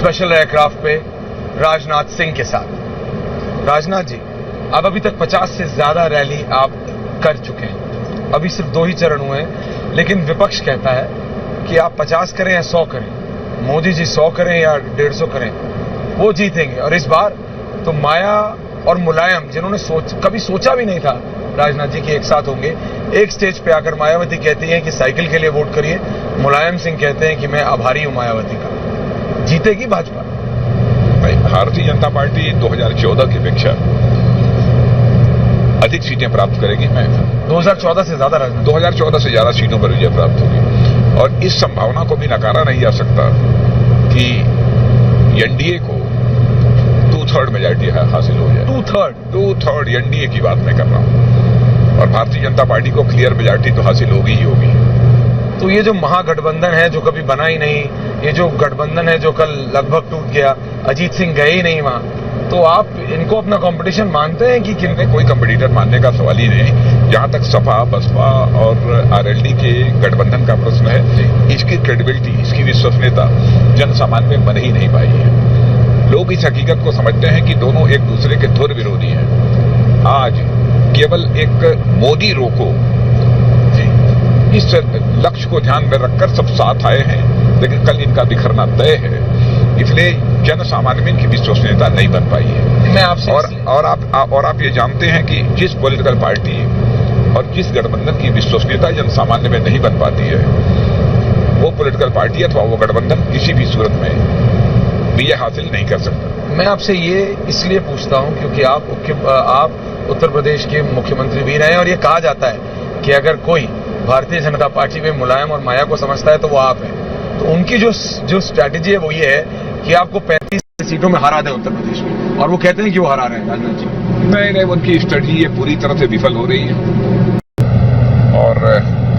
Special aircraft पे राजनाथ सिंह के साथ। राजनाथ जी, अब अभी तक 50 से ज्यादा रैली आप कर चुके हैं, अभी सिर्फ 2 ही चरण हुए हैं, लेकिन विपक्ष कहता है कि आप 50 करें या 100 करें, मोदी जी 100 करें या 150 करें, वो जीतेंगे। और इस बार तो माया और मुलायम, जिन्होंने कभी सोचा भी नहीं था राजनाथ जी के एक साथ होंगे, एक स्टेज पे आकर मायावती कहती हैं कि साइकिल के लिए वोट करिए, मुलायम सिंह कहते हैं कि मैं आभारी हूं मायावती का। जीतेगी भाजपा? भारतीय जनता पार्टी 2014 की अपेक्षा अधिक सीटें प्राप्त करेगी। मैं 2014 से ज्यादा, 2014 से ज्यादा सीटों पर विजय प्राप्त होगी। और इस संभावना को भी नकारा नहीं जा सकता कि एनडीए को 2/3 मेजॉरिटी हासिल हो जाए। 2/3 एनडीए की बात मैं कर रहा हूं। और भारतीय जनता पार्टी को क्लियर मेजॉरिटी तो हासिल होगी ही होगी। तो ये जो महागठबंधन है जो कभी बना ही नहीं, ये जो गठबंधन है जो कल लगभग टूट गया, अजीत सिंह गए ही नहीं वहां, तो आप इनको अपना कंपटीशन मानते हैं कि किन? कोई कंपटीटर मानने का सवाल ही नहीं। जहां तक सपा, बसपा और आरएलडी के गठबंधन का प्रश्न है, इसकी क्रेडिबिलिटी, इसकी विश्वसनीयता जन सामान्य में बन ही नहीं पाई है। लोग इस हकीकत को समझते हैं कि दोनों एक दूसरे के धुर विरोधी हैं। आज केवल एक मोदी रोको इस लक्ष्य को ध्यान में रखकर सब साथ आए हैं, लेकिन कल इनका बिखरना तय है। इसलिए जन सामान्य में इनकी विश्वसनीयता नहीं बन पाई है। मैं आपसे और आप ये जानते हैं कि जिस पॉलिटिकल पार्टी और जिस गठबंधन की विश्वसनीयता जन सामान्य में नहीं बन पाती है, वो पॉलिटिकल पार्टी अथवा वो गठबंधन किसी भी सूरत में विजय हासिल नहीं कर सकता। मैं आपसे ये इसलिए पूछता हूं क्योंकि आप उत्तर प्रदेश के मुख्यमंत्री भी रहे हैं, और ये कहा जाता है कि अगर कोई भारतीय जनता पार्टी में मुलायम और माया को समझता है तो वो आप हैं। तो उनकी जो स्ट्रैटेजी है वो ये है कि आपको 35 सीटों में हरा दें उत्तर प्रदेश में, और वो कहते हैं कि वो हरा रहे हैं राजनाथ जी। नहीं, उनकी स्ट्रैटेजी ये पूरी तरह से विफल हो रही है। और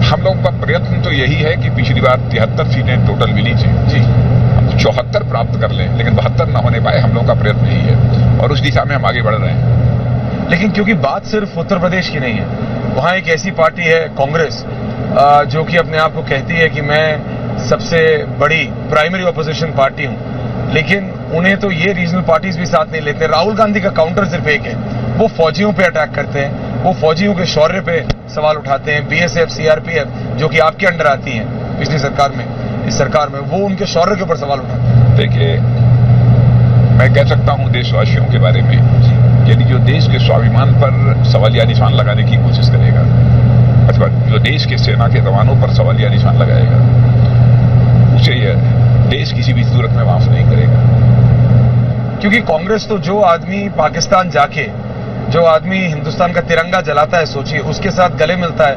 हम लोग का प्रयत्न तो यही है कि पिछली बार 73 सीटें टोटल मिली थी जी, हम 74 प्राप्त कर लें, लेकिन 72 न होने पाए। हम लोग का प्रयत्न यही है और उस दिशा में हम आगे बढ़ रहे हैं। लेकिन क्योंकि बात सिर्फ उत्तर प्रदेश की नहीं है, वहां एक ऐसी पार्टी है कांग्रेस जो कि अपने आप को कहती है कि मैं सबसे बड़ी प्राइमरी ऑपोजिशन पार्टी हूं, लेकिन उन्हें तो ये रीजनल पार्टीज भी साथ नहीं लेते। राहुल गांधी का काउंटर सिर्फ एक है, वो फौजियों पे अटैक करते हैं, वो फौजियों के शौर्य पे सवाल उठाते हैं। बीएसएफ, सीआरपीएफ जो कि आपके अंडर आती हैं पिछली सरकार में, इस सरकार में, वो उनके शौर्य के ऊपर सवाल उठाते हैं। देखिए, मैं कह सकता हूं देशवासियों के बारे में, यदि जो देश के स्वाभिमान पर सवालिया निशान लगाने की कोशिश करेगा अथवा जो देश के सेना के जवानों पर सवालिया निशान लगाएगा, उसे यह देश किसी भी सूरत में माफ नहीं करेगा। क्योंकि कांग्रेस तो जो आदमी पाकिस्तान जाके, जो आदमी हिंदुस्तान का तिरंगा जलाता है, सोचिए, उसके साथ गले मिलता है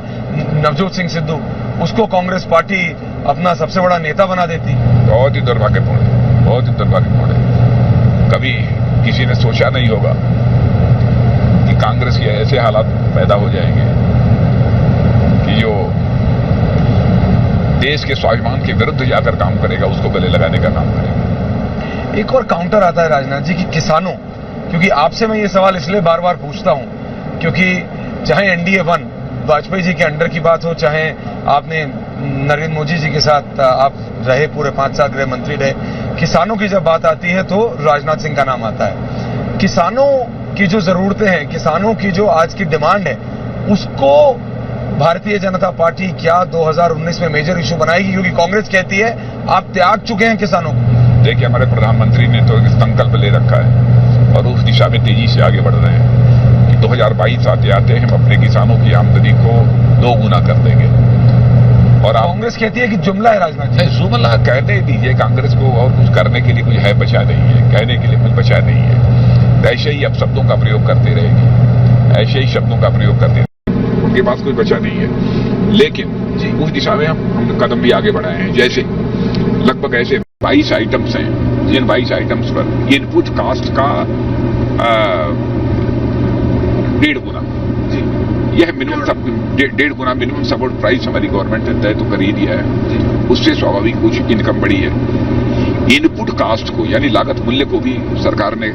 नवजोत सिंह सिद्धू, उसको कांग्रेस पार्टी अपना सबसे बड़ा नेता बना देती। बहुत ही दुर्भाग्यपूर्ण है, बहुत ही दुर्भाग्यपूर्ण है। कभी किसी ने सोचा नहीं होगा कि कांग्रेस के ऐसे हालात पैदा हो जाएंगे कि जो देश के स्वाभिमान के विरुद्ध जाकर काम करेगा, उसको गले लगाने का काम करेगा। एक और काउंटर आता है राजनाथ जी कि किसानों, क्योंकि आपसे मैं ये सवाल इसलिए बार बार पूछता हूं क्योंकि चाहे एनडीए 1 वाजपेयी जी के अंडर की बात हो, चाहे आपने नरेंद्र मोदी जी के साथ आप रहे, पूरे 5 साल गृह मंत्री रहे, किसानों की जब बात आती है तो राजनाथ सिंह का नाम आता है। किसानों की जो जरूरतें हैं, किसानों की जो आज की डिमांड है, उसको भारतीय जनता पार्टी क्या 2019 में मेजर इशू बनाएगी? क्योंकि कांग्रेस कहती है आप त्याग चुके हैं किसानों को। देखिए, हमारे प्रधानमंत्री ने तो एक संकल्प ले रखा है और उस दिशा में तेजी से आगे बढ़ रहे हैं कि 2022 आते आते हम अपने किसानों की आमदनी को 2 गुना कर देंगे। और कांग्रेस कहती है कि जुमला है राजनाथ जी। जुमला कहने दीजिए, कांग्रेस को और कुछ करने के लिए कुछ है बचा नहीं है, कहने के लिए कुछ बचा नहीं है। ऐसे ही अब शब्दों का प्रयोग करते रहेगी, ऐसे ही शब्दों का प्रयोग करते, उनके पास कुछ बचा नहीं है। लेकिन उस दिशा में हम कदम भी आगे बढ़ाए हैं। जैसे लगभग ऐसे 22 आइटम्स हैं, जिन 22 आइटम्स पर इनपुट कास्ट का 1.5 गुना, यह मिनिमम 1.5 गुना मिनिमम सपोर्ट प्राइस हमारी गवर्नमेंट ने तय तो कर ही दिया है। उससे स्वाभाविक कुछ इनकम बढ़ी है। इनपुट कास्ट को यानी लागत मूल्य को भी सरकार ने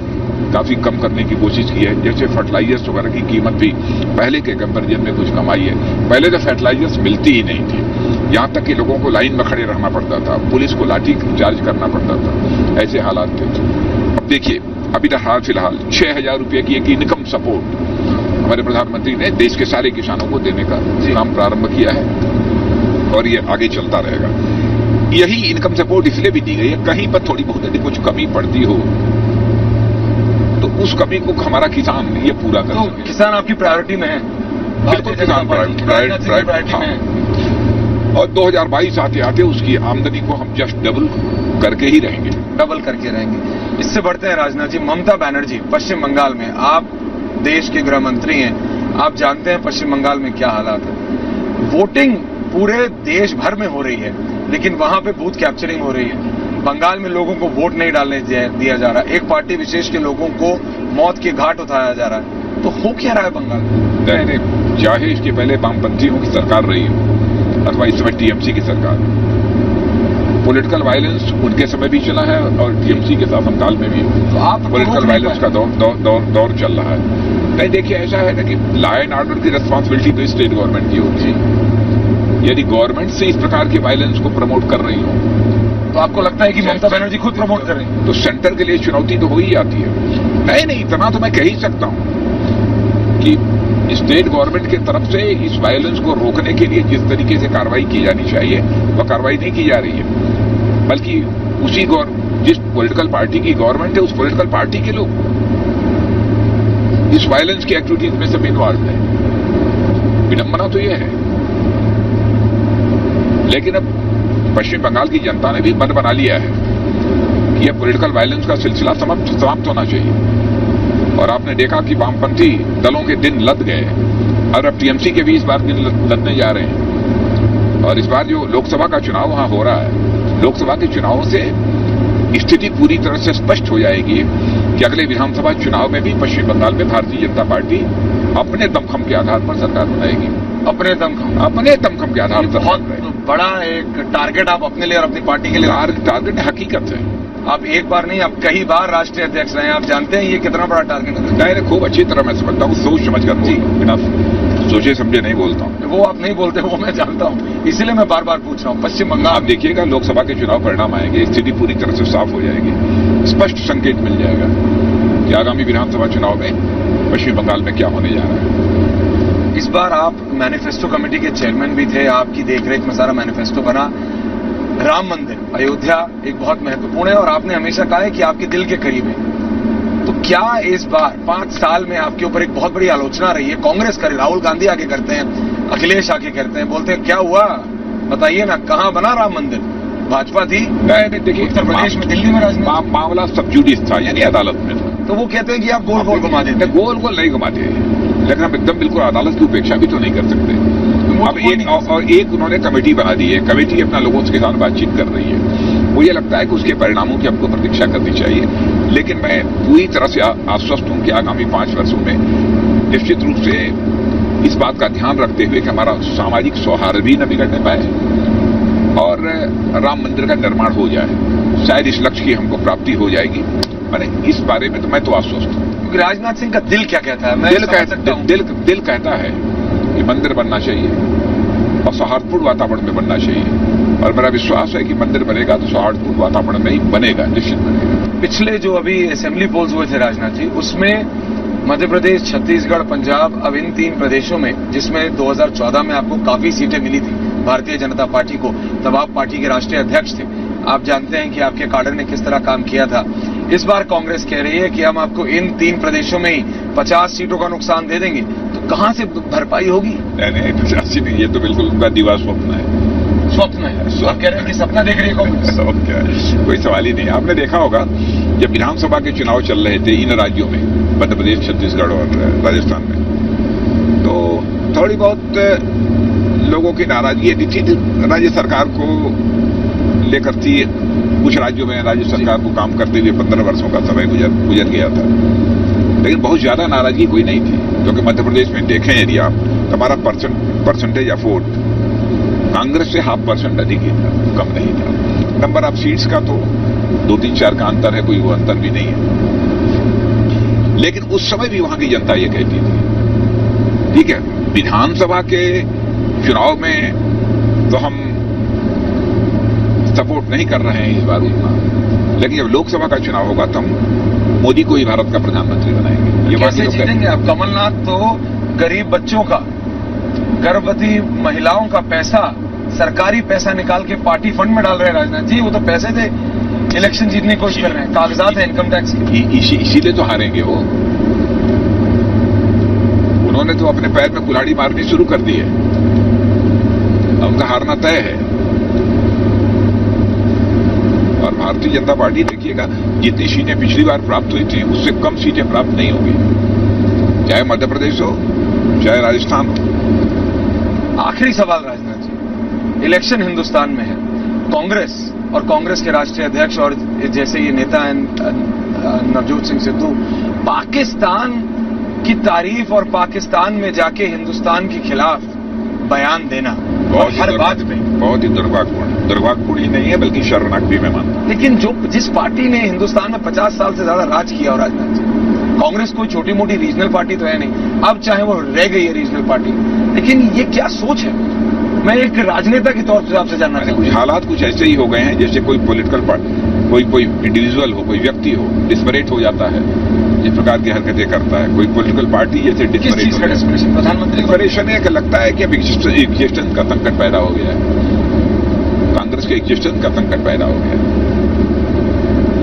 काफी कम करने की कोशिश की है। जैसे फर्टिलाइजर्स वगैरह की कीमत भी पहले के कंपेरिजन में कुछ कम आई है। पहले तो फर्टिलाइजर्स मिलती ही नहीं थी, यहां तक कि लोगों को लाइन में खड़े रहना पड़ता था, पुलिस को लाठी चार्ज करना पड़ता था, ऐसे हालात थे। अब देखिए, अभी तक हाल फिलहाल 6,000 रुपये की एक इनकम सपोर्ट हमारे प्रधानमंत्री ने देश के सारे किसानों को देने का काम प्रारंभ किया है और ये आगे चलता रहेगा। यही इनकम सपोर्ट इसलिए भी दी गई है, कहीं पर थोड़ी बहुत यदि कुछ कमी पड़ती हो तो उस कमी को हमारा किसान ये पूरा कर तो सके। किसान आपकी प्रायोरिटी में है? बिल्कुल किसान प्रायोरिटी में है। और 2022 आते आते उसकी आमदनी को हम जस्ट डबल करके ही रहेंगे। डबल करके रहेंगे। इससे बढ़ते हैं राजनाथ जी, ममता बनर्जी पश्चिम बंगाल में, आप देश के गृह मंत्री हैं, आप जानते हैं पश्चिम बंगाल में क्या हालात है। वोटिंग पूरे देश भर में हो रही है, लेकिन वहां पे बूथ कैप्चरिंग हो रही है। बंगाल में लोगों को वोट नहीं डालने दिया जा रहा, एक पार्टी विशेष के लोगों को मौत के घाट उठाया जा रहा है। तो हो क्या रहा है बंगाल में? नहीं, चाहे इसके पहले वामपंथियों की सरकार रही हो अथवा इस समय टीएमसी की सरकार, पॉलिटिकल वायलेंस उनके समय भी चला है और टीएमसी के शासनकाल में भी तो आप पॉलिटिकल वायलेंस का दौर चल रहा है। नहीं, देखिए, ऐसा है ना कि लॉ एंड ऑर्डर की रिस्पांसिबिलिटी तो स्टेट गवर्नमेंट की होती है। यदि गवर्नमेंट से इस प्रकार के वायलेंस को प्रमोट कर रही हो तो आपको लगता है कि ममता बनर्जी खुद प्रमोट कर रही है? तो सेंटर के लिए चुनौती तो हो ही आती है। नहीं, इतना तो मैं कह ही सकता हूं कि स्टेट गवर्नमेंट की तरफ से इस वायलेंस को रोकने के लिए जिस तरीके से कार्रवाई की जानी चाहिए वह कार्रवाई नहीं की जा रही है, बल्कि उसी जिस पॉलिटिकल पार्टी की गवर्नमेंट है उस पॉलिटिकल पार्टी के लोग इस वायलेंस की एक्टिविटीज में सब इन्वॉल्व है। विडंबना तो यह है। लेकिन अब पश्चिम बंगाल की जनता ने भी मन बना लिया है कि यह पॉलिटिकल वायलेंस का सिलसिला समाप्त होना चाहिए। और आपने देखा कि वामपंथी दलों के दिन लद गए और अब टीएमसी के भी इस बार दिन लदने जा रहे हैं। और इस बार जो लोकसभा का चुनाव वहां हो रहा है, लोकसभा के चुनावों से स्थिति पूरी तरह से स्पष्ट हो जाएगी कि अगले विधानसभा चुनाव में भी पश्चिम बंगाल में भारतीय जनता पार्टी अपने दमखम के आधार पर सरकार बनाएगी। अपने दमखम के आधार पर बहुत बड़ा एक टारगेट आप अपने लिए और अपनी पार्टी के लिए। टारगेट हकीकत है। आप एक बार नहीं, आप कई बार राष्ट्रीय अध्यक्ष रहे हैं, आप जानते हैं ये कितना बड़ा टारगेट है। नहीं, खूब अच्छी तरह मैं समझता हूँ, सोच समझ कर बिना सोचे समझे नहीं बोलता हूँ। वो आप नहीं बोलते, वो मैं जानता हूँ, इसलिए मैं बार बार पूछ रहा हूँ। पश्चिम बंगाल आप देखिएगा, लोकसभा के चुनाव परिणाम आएंगे, स्थिति पूरी तरह से साफ हो जाएगी, स्पष्ट संकेत मिल जाएगा कि आगामी विधानसभा चुनाव में पश्चिम बंगाल में क्या होने जा रहा है। इस बार आप मैनिफेस्टो कमेटी के चेयरमैन भी थे, आपकी देखरेख में सारा मैनिफेस्टो बना। राम मंदिर अयोध्या एक बहुत महत्वपूर्ण है और आपने हमेशा कहा है कि आपके दिल के करीब है। तो क्या इस बार 5 साल में आपके ऊपर एक बहुत बड़ी आलोचना रही है, कांग्रेस करे, राहुल गांधी आके करते हैं, अखिलेश आके करते हैं, बोलते हैं क्या हुआ बताइए ना, कहां बना राम मंदिर? भाजपा थी, नहीं, देखिए, उत्तर प्रदेश में, दिल्ली में राजनीति, मामला सब जुडिस था, यानी अदालत में था। तो वो कहते हैं कि आप गोल गोल घुमा देते। गोल गोल नहीं घुमाते, लेकिन हम एकदम बिल्कुल अदालत की उपेक्षा भी तो नहीं कर सकते। अब एक उन्होंने कमेटी बना दी है, कमेटी अपना लोगों के साथ बातचीत कर रही है। मुझे लगता है कि उसके परिणामों की हमको प्रतीक्षा करनी चाहिए, लेकिन मैं पूरी तरह से आश्वस्त हूं कि आगामी 5 वर्षों में निश्चित रूप से इस बात का ध्यान रखते हुए कि हमारा सामाजिक सौहार्द भी न बिगड़ने पाए और राम मंदिर का निर्माण हो जाए, शायद इस लक्ष्य की हमको प्राप्ति हो जाएगी। मैंने इस बारे में तो मैं तो आश्वस्त हूं। क्योंकि राजनाथ सिंह का दिल क्या कहता है? दिल कहता है कि मंदिर बनना चाहिए और सौहार्दपूर्ण वातावरण में बनना चाहिए, और मेरा विश्वास है कि मंदिर बनेगा तो सौहार्दपूर्ण वातावरण में ही बनेगा, निश्चित बनेगा। पिछले जो अभी असेंबली पोल्स हुए थे राजनाथ जी, उसमें मध्य प्रदेश, छत्तीसगढ़, पंजाब, अब इन 3 प्रदेशों में, जिसमें 2014 में आपको काफी सीटें मिली थी भारतीय जनता पार्टी को, तब आप पार्टी के राष्ट्रीय अध्यक्ष थे, आप जानते हैं कि आपके काडर ने किस तरह काम किया था। इस बार कांग्रेस कह रही है कि हम आपको इन 3 प्रदेशों में ही 50 सीटों का नुकसान दे देंगे, तो कहां से भरपाई होगी? नहीं, 50 नहीं, ये तो बिल्कुल उनका दीवा स्वप्न है। स्वप्न है? आप कह रहे हैं कि सपना देख रही है कांग्रेस? क्या, कोई सवाल ही नहीं। आपने देखा होगा जब विधानसभा के चुनाव चल रहे थे इन राज्यों में, मध्य प्रदेश, छत्तीसगढ़ और राजस्थान में, तो थोड़ी बहुत लोगों की नाराजगी थी, राज्य सरकार को लेकर थी। कुछ राज्यों में राज्य सरकार को काम करते हुए 15 वर्षों का समय गुजर गया था, लेकिन बहुत ज्यादा नाराजगी कोई नहीं थी, क्योंकि मध्य प्रदेश में देखें यदि आप, तो हमारा परसेंटेज ऑफ वोट कांग्रेस से 0.5% अधिक ही था, कम नहीं था। नंबर ऑफ सीट्स का तो 2-3-4 का अंतर है, कोई वो अंतर भी नहीं है। लेकिन उस समय भी वहां की जनता ये कहती थी, ठीक है, विधानसभा के चुनाव में तो हम सपोर्ट नहीं कर रहे हैं इस बार उतना, लेकिन जब लोकसभा का चुनाव होगा तो हम मोदी को ही भारत का प्रधानमंत्री बनाएंगे। ये कैसे जीतेंगे आप? कमलनाथ तो गरीब बच्चों का, गर्भवती महिलाओं का पैसा, सरकारी पैसा निकाल के पार्टी फंड में डाल रहे हैं राजनाथ जी। वो तो पैसे थे, इलेक्शन जीतने की कोशिश कर रहे हैं, कागजात है इनकम टैक्स के। इसीलिए तो हारेंगे वो। उन्होंने तो अपने पैर में कुल्हाड़ी मारनी शुरू कर दी है, उनका हारना तय है। और भारतीय जनता पार्टी देखिएगा, जितनी सीटें पिछली बार प्राप्त हुई थी उससे कम सीटें प्राप्त नहीं होंगी, चाहे मध्य प्रदेश हो चाहे राजस्थान हो। आखिरी सवाल राजनाथ जी, इलेक्शन हिंदुस्तान में है, कांग्रेस और कांग्रेस के राष्ट्रीय अध्यक्ष और जैसे ये नेता हैं नवजोत सिंह सिद्धू, पाकिस्तान की तारीफ और पाकिस्तान में जाके हिंदुस्तान के खिलाफ बयान देना हर बात पे बहुत ही दुर्भाग्यपूर्ण ही नहीं है बल्कि शर्मनाक भी मैं मानता हूं। लेकिन जिस पार्टी ने हिंदुस्तान में 50 साल से ज्यादा राज किया, और राजनाथ जी, कांग्रेस कोई छोटी मोटी रीजनल पार्टी तो है नहीं, अब चाहे वो रह गई है रीजनल पार्टी, लेकिन ये क्या सोच है? मैं एक राजनेता के तौर पर आपसे जानना चाहूंगा। कुछ हालात कुछ ऐसे ही हो गए हैं जैसे कोई पॉलिटिकल पार्टी, कोई इंडिविजुअल हो, कोई व्यक्ति हो, डिस्परेट हो जाता है, इस प्रकार की हरकतें करता है। कोई पॉलिटिकल पार्टी जैसे डिस्परेट हो जाता है। प्रधानमंत्री डिस्परेशन है कि लगता है कि अब एग्जिस्टेंस का संकट पैदा हो गया है, कांग्रेस के एग्जिस्टेंस का संकट पैदा हो गया है,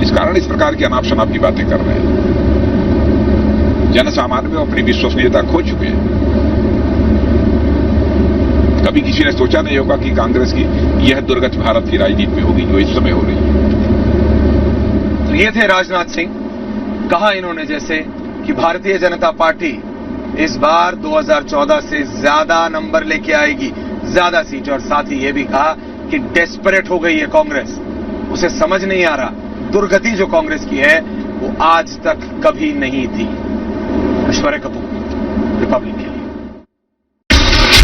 इस कारण इस प्रकार की अनाप शनाप की बातें कर रहे हैं। जनसामान्य में अपनी विश्वसनीयता खो चुके हैं। कभी किसी ने सोचा नहीं होगा कि कांग्रेस की यह दुर्गति भारत की राजनीति में होगी जो इस समय हो रही है। तो ये थे राजनाथ सिंह। कहा इन्होंने जैसे कि भारतीय जनता पार्टी इस बार 2014 से ज्यादा नंबर लेके आएगी, ज्यादा सीट, और साथ ही ये भी कहा कि डेस्परेट हो गई है कांग्रेस, उसे समझ नहीं आ रहा दुर्गति जो कांग्रेस की है वो आज तक कभी नहीं थी। ऐश्वर्या कपूर।